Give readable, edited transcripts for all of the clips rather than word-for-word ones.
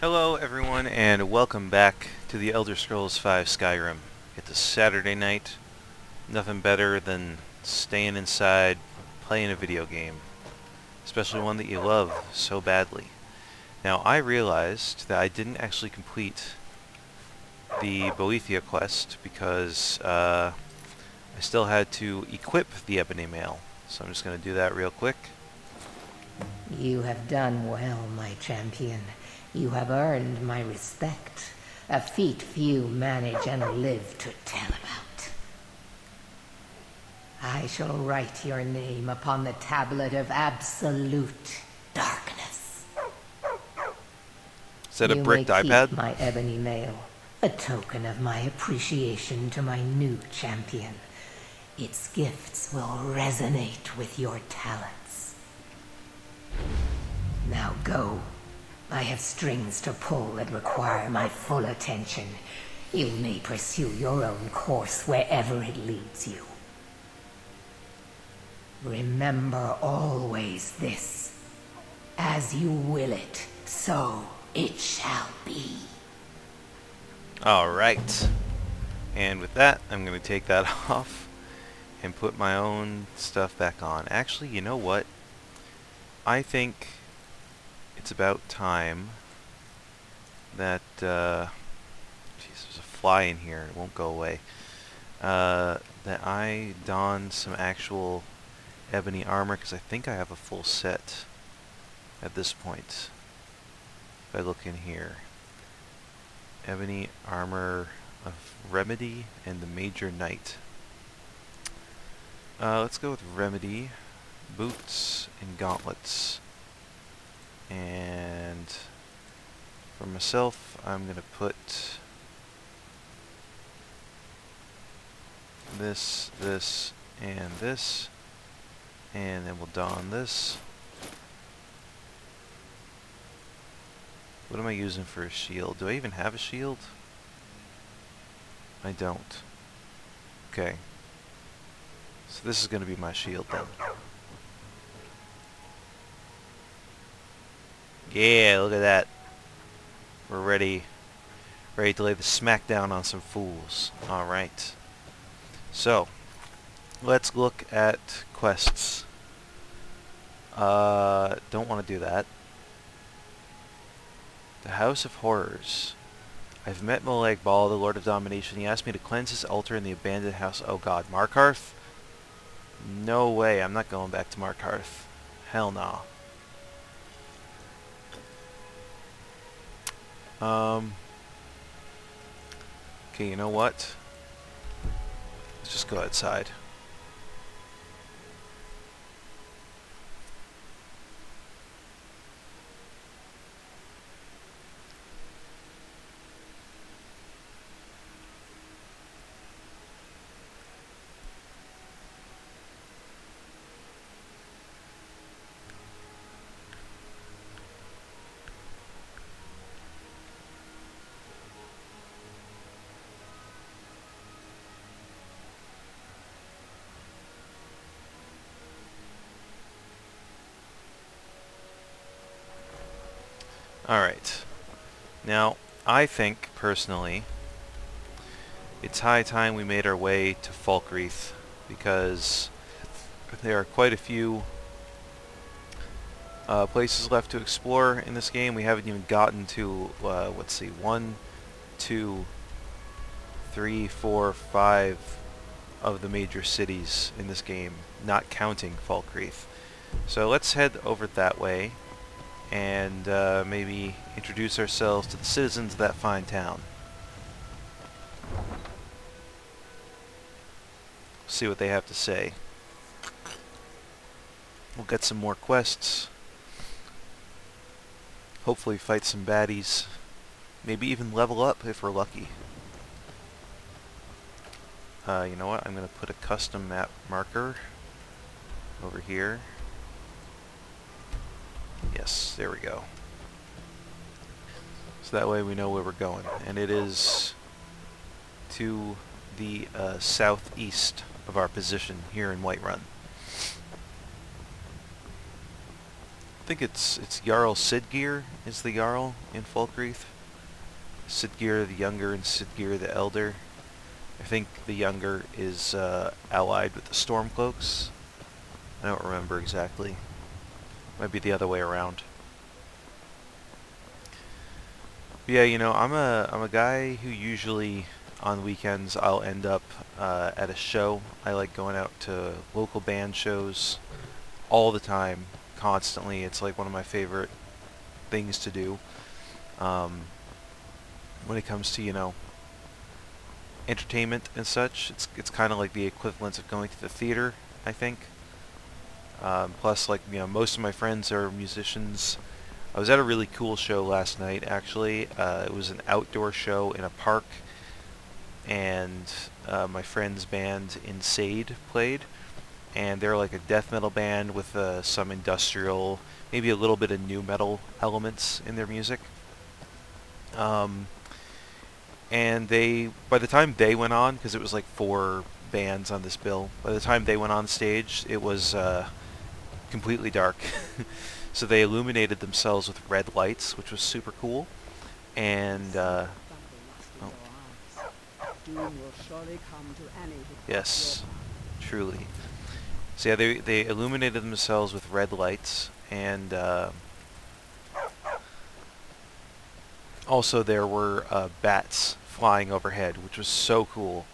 Hello everyone and welcome back to the Elder Scrolls V Skyrim. It's a Saturday night. Nothing better than staying inside playing a video game, especially one that you love so badly. Now I realized that I didn't actually complete the Boethia quest because I still had to equip the ebony mail. So I'm just going to do that real quick. You have done well, my champion. You have earned my respect, a feat few manage and live to tell about. I shall write your name upon the tablet of absolute darkness. Is that a You may bricked iPad? keep my ebony mail, a token of my appreciation to my new champion. Its gifts will resonate with your talents. Now go. I have strings to pull that require my full attention. You may pursue your own course wherever it leads you. Remember always this. As you will it, so it shall be. Alright. And with that, I'm going to take that off and put my own stuff back on. Actually, you know what? I think it's about time that, jeez, there's a fly in here, it won't go away, that I don some actual ebony armor, because I think I have a full set at this point. If I look in here. Ebony armor of Remedy and the Major Knight. Let's go with Remedy, boots, and gauntlets. And for myself, I'm going to put this, and this, and then we'll don this. What am I using for a shield? Do I even have a shield? I don't. Okay. So this is going to be my shield then. Yeah, look at that. We're ready to lay the smackdown on some fools. Alright. So, let's look at quests. Don't want to do that. The House of Horrors. I've met Molag Bal, the Lord of Domination. He asked me to cleanse his altar in the abandoned house. Oh god, Markarth? No way, I'm not going back to Markarth. Hell no. Okay, you know what? Let's just go outside. Alright. Now, I think, personally, it's high time we made our way to Falkreath, because there are quite a few places left to explore in this game. We haven't even gotten to, let's see, 1, 2, 3, 4, 5 of the major cities in this game, not counting Falkreath. So let's head over that way and maybe introduce ourselves to the citizens of that fine town. See what they have to say. We'll get some more quests. Hopefully fight some baddies. Maybe even level up if we're lucky. You know what? I'm going to put a custom map marker over here. Yes, there we go. So that way we know where we're going. And it is to the southeast of our position here in Whiterun. think it's Jarl Siggeir is the Jarl in Falkreath. Siggeir the Younger and Siggeir the Elder. I think the Younger is allied with the Stormcloaks. I don't remember exactly. Might be the other way around. But yeah, you know, I'm a guy who usually on weekends I'll end up at a show. I like going out to local band shows all the time, constantly. It's like one of my favorite things to do. When it comes to, you know, entertainment and such, it's kind of like the equivalent of going to the theater, I think. Plus, like, you know, most of my friends are musicians. I was at a really cool show last night, actually. It was an outdoor show in a park, and my friend's band Insade played, and they're like a death metal band with some industrial, maybe a little bit of nu metal elements in their music. And by the time they went on, because it was like 4 bands on this bill, by the time they went on stage, it was completely dark. So they illuminated themselves with red lights, which was super cool. And yes, truly. So yeah, they illuminated themselves with red lights, and also there were bats flying overhead, which was so cool.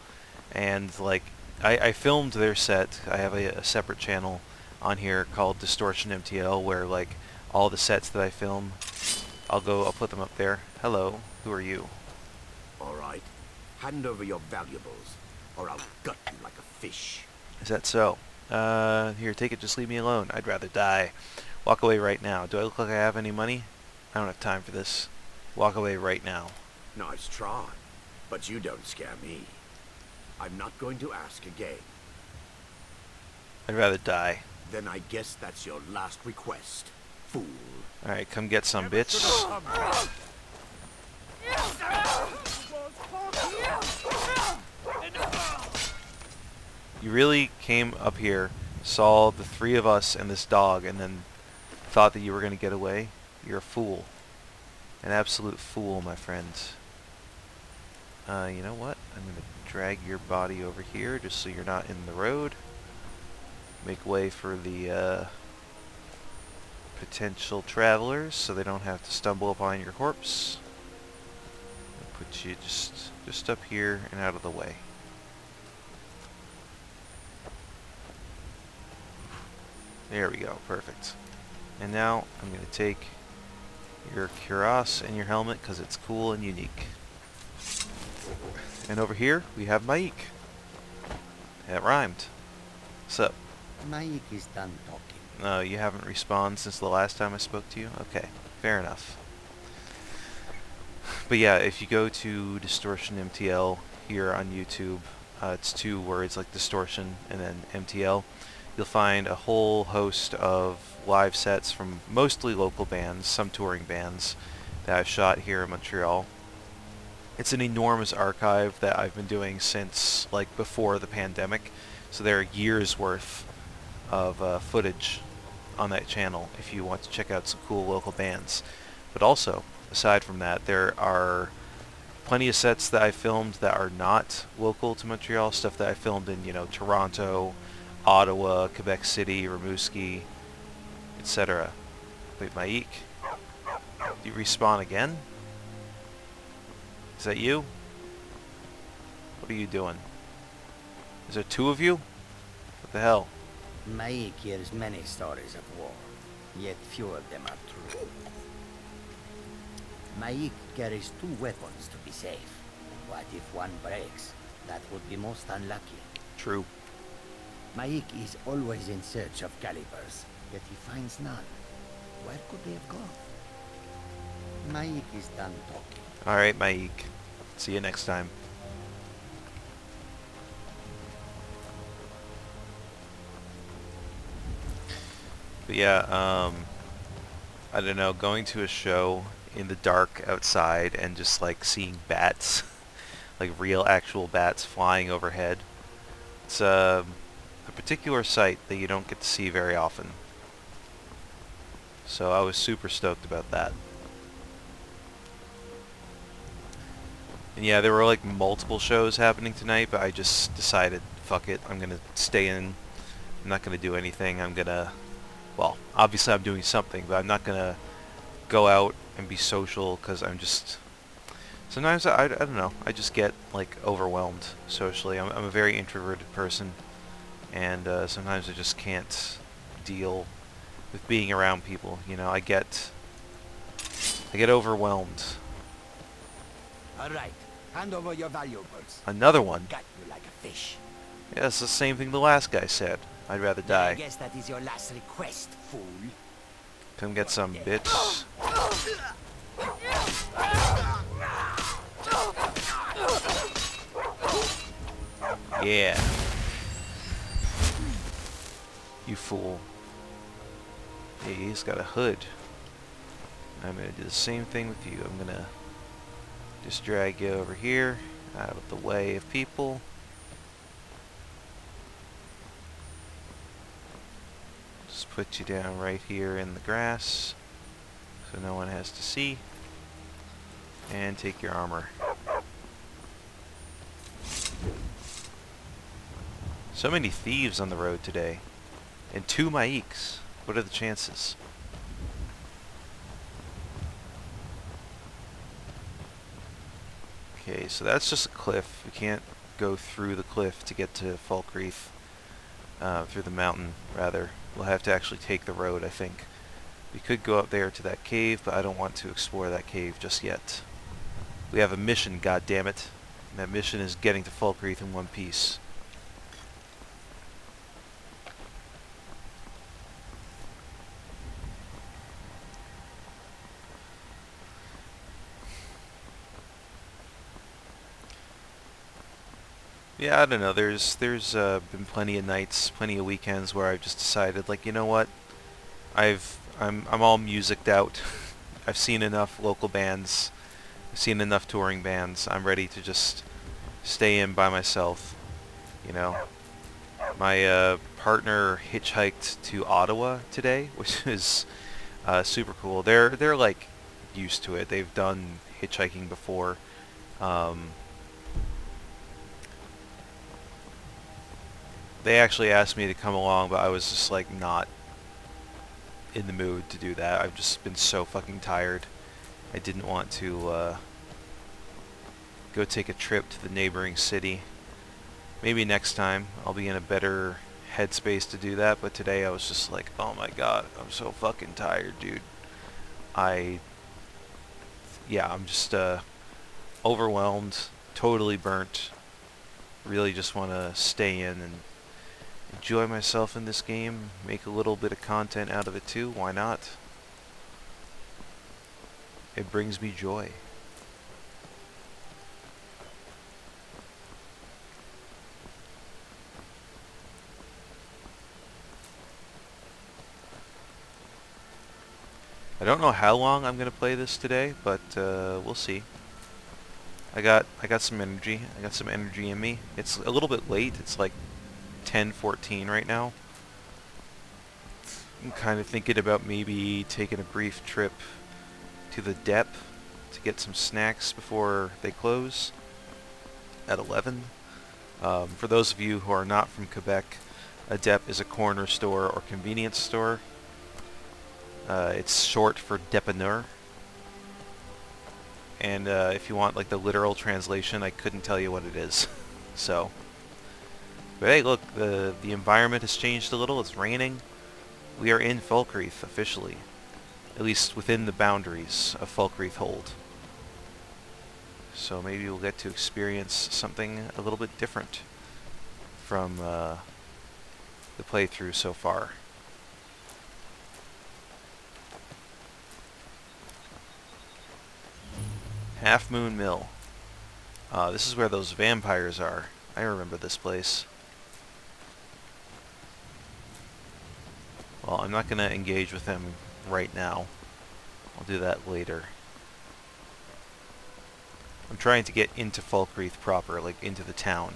And like, I filmed their set. I have a separate channel on here called Distortion MTL, where like all the sets that I film, I'll put them up there. Hello, who are you? All right, hand over your valuables, or I'll gut you like a fish. Is that so? Here, take it, just leave me alone. I'd rather die. Walk away right now. Do I look like I have any money? I don't have time for this. Walk away right now. Nice try, but you don't scare me. I'm not going to ask again. I'd rather die. Then I guess that's your last request, fool. Alright, come get some, bitch. You really came up here, saw the 3 of us and this dog, and then thought that you were going to get away? You're a fool. An absolute fool, my friend. You know what? I'm going to drag your body over here just so you're not in the road. Make way for the potential travelers so they don't have to stumble upon your corpse. I'll put you just up here and out of the way. There we go, perfect. And now I'm going to take your cuirass and your helmet because it's cool and unique. And over here we have Maik. That rhymed. What's up? Maik is done talking. No, you haven't respawned since the last time I spoke to you? Okay, fair enough. But yeah, if you go to Distortion MTL here on YouTube, it's 2 words like Distortion and then MTL. You'll find a whole host of live sets from mostly local bands, some touring bands that I've shot here in Montreal. It's an enormous archive that I've been doing since like before the pandemic, so there are years worth of footage on that channel if you want to check out some cool local bands. But also, aside from that, there are plenty of sets that I filmed that are not local to Montreal, stuff that I filmed in, you know, Toronto, Ottawa, Quebec City, Rimouski, etc. Wait, Maik? Do you respawn again? Is that you? What are you doing? Is there 2 of you? What the hell? Maik hears many stories of war, yet few of them are true. Maik carries 2 weapons to be safe. What if one breaks? That would be most unlucky. True. Maik is always in search of calibers, yet he finds none. Where could they have gone? Maik is done talking. Alright, Maik. See you next time. But yeah, I don't know, going to a show in the dark outside and just like seeing bats, like real actual bats flying overhead. It's a particular sight that you don't get to see very often. So I was super stoked about that. And yeah, there were like multiple shows happening tonight, but I just decided, fuck it, I'm gonna stay in. I'm not gonna do anything. I'm gonna, well, obviously I'm doing something, but I'm not gonna go out and be social because I'm just, sometimes I don't know, I just get like overwhelmed socially. I'm a very introverted person, and sometimes I just can't deal with being around people. You know, I get overwhelmed. All right. Hand over your valuables. Another one. Got you like a fish. Yeah, it's the same thing the last guy said. I'd rather I die. guess that is your last request, fool. Come get some, bitch. Yeah. You fool. Hey, he's got a hood. I'm gonna do the same thing with you. I'm gonna just drag you over here, out of the way of people. Just put you down right here in the grass, so no one has to see. And take your armor. So many thieves on the road today. And 2 Maiks. What are the chances? Okay, so that's just a cliff. We can't go through the cliff to get to Falkreath. Through the mountain, rather. We'll have to actually take the road, I think. We could go up there to that cave, but I don't want to explore that cave just yet. We have a mission, goddammit. And that mission is getting to Falkreath in one piece. Yeah, I don't know. There's been plenty of nights, plenty of weekends where I've just decided, like, you know what? I'm all musiced out. I've seen enough local bands. I've seen enough touring bands. I'm ready to just stay in by myself. You know, my partner hitchhiked to Ottawa today, which is super cool. They're like used to it. They've done hitchhiking before. They actually asked me to come along, but I was just like not in the mood to do that. I've just been so fucking tired. I didn't want to go take a trip to the neighboring city. Maybe next time I'll be in a better headspace to do that, but today I was just like, oh my god, I'm so fucking tired, dude. Yeah, I'm just overwhelmed, totally burnt. Really just want to stay in and enjoy myself in this game, make a little bit of content out of it too. Why not? It brings me joy. I don't know how long I'm gonna play this today, but we'll see. I got some energy. I got some energy in me. It's a little bit late. It's like 10:14 right now. I'm kind of thinking about maybe taking a brief trip to the dep to get some snacks before they close at 11. For those of you who are not from Quebec, a dep is a corner store or convenience store. It's short for dépanneur. And if you want like the literal translation, I couldn't tell you what it is. So, but hey, look, the environment has changed a little. It's raining. We are in Falkreath officially, at least within the boundaries of Falkreath Hold. So maybe we'll get to experience something a little bit different from the playthrough so far. Half Moon Mill. This is where those vampires are. I remember this place. Well, I'm not going to engage with them right now. I'll do that later. I'm trying to get into Falkreath proper, like into the town.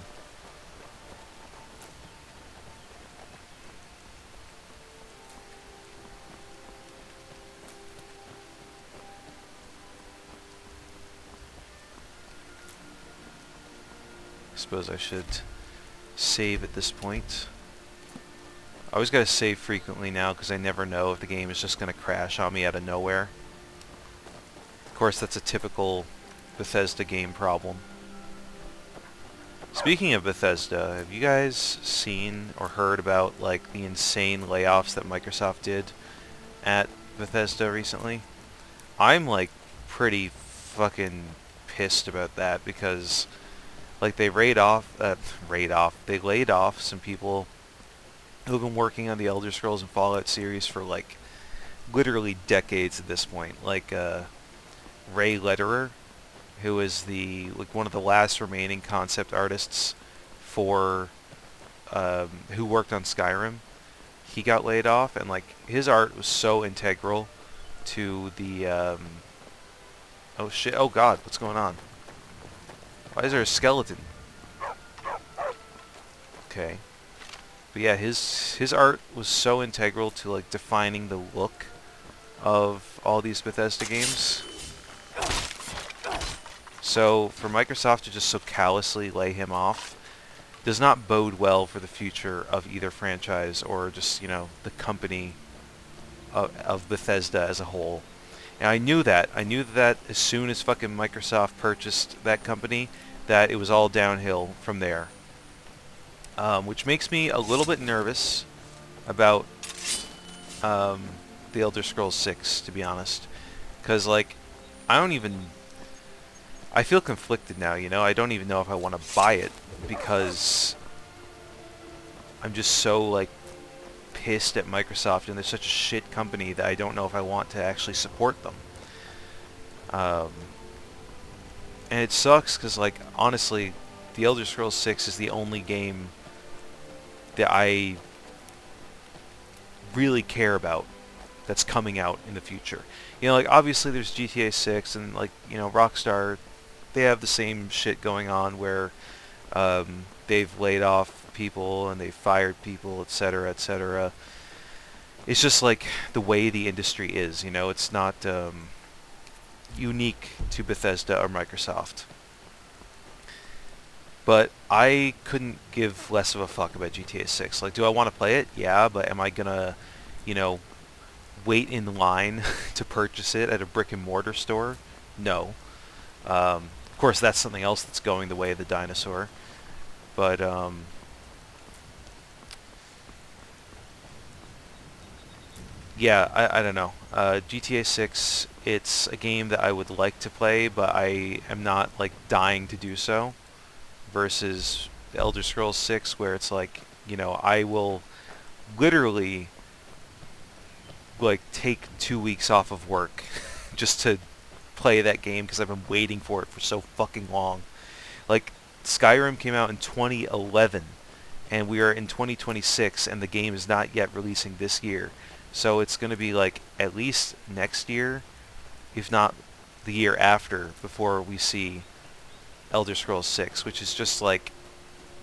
suppose I should save at this point. I always gotta save frequently now because I never know if the game is just gonna crash on me out of nowhere. Of course, that's a typical Bethesda game problem. Speaking of Bethesda, have you guys seen or heard about like the insane layoffs that Microsoft did at Bethesda recently? I'm like pretty fucking pissed about that because like they laid off some people who've been working on the Elder Scrolls and Fallout series for like literally decades at this point. Like Ray Lederer, who is the like one of the last remaining concept artists for who worked on Skyrim. He got laid off, and like his art was so integral to the oh shit, oh god, what's going on? Why is there a skeleton? Okay. But yeah, his art was so integral to like defining the look of all these Bethesda games. So for Microsoft to just so callously lay him off does not bode well for the future of either franchise or just, you know, the company of Bethesda as a whole. And I knew that. I knew that as soon as fucking Microsoft purchased that company, that it was all downhill from there. Which makes me a little bit nervous about the Elder Scrolls 6, to be honest. Because, like, I feel conflicted now, you know? I don't even know if I want to buy it because I'm just so, like, pissed at Microsoft, and they're such a shit company that I don't know if I want to actually support them. And it sucks because, like, honestly, The Elder Scrolls 6 is the only game that I really care about that's coming out in the future. You know, like, obviously there's GTA 6 and, like, you know, Rockstar, they have the same shit going on where they've laid off people and they've fired people, etc., etc. It's just, like, the way the industry is, you know? It's not unique to Bethesda or Microsoft. But I couldn't give less of a fuck about GTA 6. Like, do I want to play it? Yeah, but am I gonna, you know, wait in line to purchase it at a brick and mortar store? No. Of course, that's something else that's going the way of the dinosaur. But, yeah, I don't know. GTA 6, it's a game that I would like to play, but I am not, like, dying to do so. Versus the Elder Scrolls 6, where it's like, you know, I will literally, like, take 2 weeks off of work just to play that game because I've been waiting for it for so fucking long. Like, Skyrim came out in 2011, and we are in 2026, and the game is not yet releasing this year. So it's going to be, like, at least next year, if not the year after, before we see Elder Scrolls 6, which is just, like,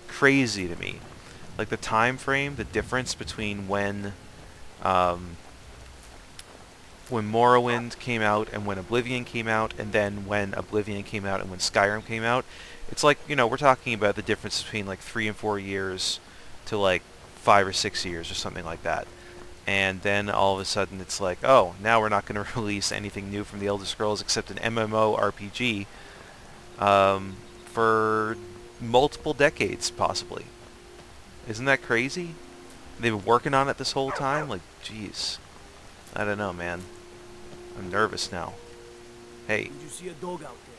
crazy to me. Like, the time frame, the difference between when Morrowind came out and when Oblivion came out, and then when Oblivion came out and when Skyrim came out, it's like, you know, we're talking about the difference between, like, 3 and 4 years to, like, 5 or 6 years or something like that. And then all of a sudden it's like, oh, now we're not going to release anything new from the Elder Scrolls except an MMORPG for multiple decades, possibly. Isn't that crazy? They've been working on it this whole time? Like, jeez. I don't know, man. I'm nervous now. Hey. Did you see a dog out there?